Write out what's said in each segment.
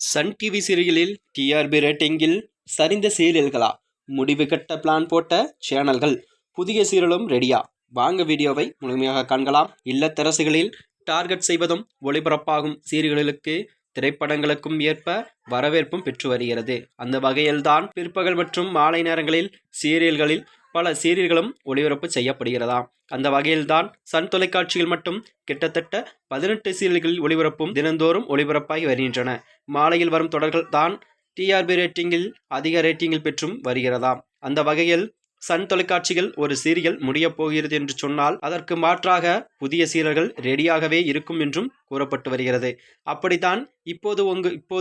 Sun TV சீரியலில் TRP ரேட்டிங்கில் சரிந்த சீரியல்களா? முடிவு கட்ட பிளான் போட்ட சேனல்கள். புதிய சீரியலும் ரெடியா? வாங்க வீடியோவை முழுமையாக காண்கலாம். இல்லத்தரசிகளில் டார்கெட் செய்வதும் ஒளிபரப்பாகும் சீரியல்களுக்கு திரைப்படங்களுக்கும் ஏற்ப வரவேற்பும் பெற்று வருகிறது. அந்த வகையில்தான் பிற்பகல் மற்றும் மாலை நேரங்களில் சீரியல்களில் பல சீரியல்களும் ஒளிபரப்பு செய்யப்படுகிறதாம். அந்த வகையில்தான் சன் தொலைக்காட்சியில் மட்டும் கிட்டத்தட்ட 18 சீரியல்களில் ஒளிபரப்பும் தினந்தோறும் ஒளிபரப்பாகி வருகின்றன. மாலையில் வரும் தொடர்கள் தான் டிஆர்பி ரேட்டிங்கில் அதிக ரேட்டிங்கில் பெற்றும் வருகிறதாம். அந்த வகையில் சன் தொலைக்காட்சிகள் ஒரு சீரியல் முடியப் போகிறது என்று சொன்னால் அதற்கு மாற்றாக புதிய சீரியல்கள் ரெடியாகவே இருக்கும் என்றும் கூறப்பட்டு வருகிறது. அப்படித்தான் இப்போது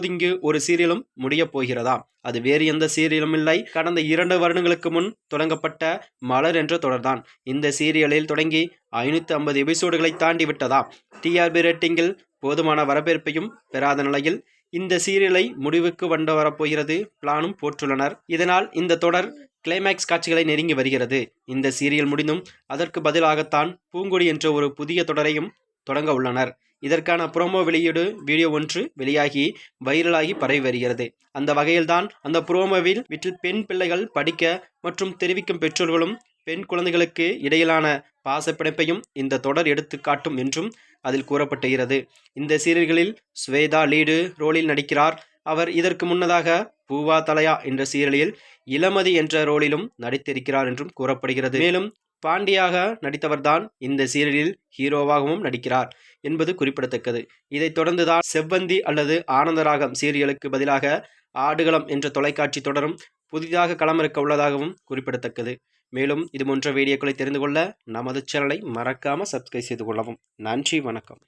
இங்கு ஒரு சீரியலும் முடியப் போகிறதாம். அது வேறு எந்த சீரியலும் இல்லை, கடந்த 2 வருடங்களுக்கு முன் தொடங்கப்பட்ட மலர் என்ற தொடர்தான். இந்த சீரியலில் தொடங்கி 550 எபிசோடுகளை தாண்டி விட்டதாம். டிஆர்பி ரேட்டிங்கில் போதுமான வரவேற்பையும் பெறாத நிலையில் இந்த சீரியலை முடிவுக்கு கொண்டு வரப்போகிறது பிளானும் போட்டுள்ளனர். இதனால் இந்த தொடர் கிளைமேக்ஸ் காட்சிகளை நெருங்கி வருகிறது. இந்த சீரியல் முடிந்தும் அதற்கு பதிலாகத்தான் பூங்கொடி என்ற ஒரு புதிய தொடரையும் தொடங்க உள்ளனர். இதற்கான ப்ரோமோ வெளியீடு வீடியோ ஒன்று வெளியாகி வைரலாகி பரவி வருகிறது. அந்த வகையில்தான் அந்த ப்ரோமோவில் வீட்டில் பெண் பிள்ளைகள் படிக்க மற்றும் தெரிவிக்கும் பெற்றோர்களும் பெண் குழந்தைகளுக்கு இடையிலான பாசப்பிணைப்பையும் இந்த தொடர் எடுத்து காட்டும் என்றும் அதில் கூறப்பட்டுகிறது. இந்த சீரியல்களில் ஸ்வேதா லீடு ரோலில் நடிக்கிறார். அவர் இதற்கு முன்னதாக பூவா தலையா என்ற சீரியலில் இளமதி என்ற ரோலிலும் நடித்திருக்கிறார் என்றும் கூறப்படுகிறது. மேலும் பாண்டியாக நடித்தவர்தான் இந்த சீரியலில் ஹீரோவாகவும் நடிக்கிறார் என்பது குறிப்பிடத்தக்கது. இதைத் தொடர்ந்துதான் செவ்வந்தி அல்லது ஆனந்தராகம் சீரியலுக்கு பதிலாக ஆடுகளம் என்ற தொலைக்காட்சி தொடரும் புதிதாக களமிறக்க உள்ளதாகவும் குறிப்பிடத்தக்கது. மேலும் இது போன்ற வீடியோக்களை தெரிந்து கொள்ள நமது சேனலை மறக்காமல் சப்ஸ்கிரைப் செய்து கொள்ளவும். நன்றி, வணக்கம்.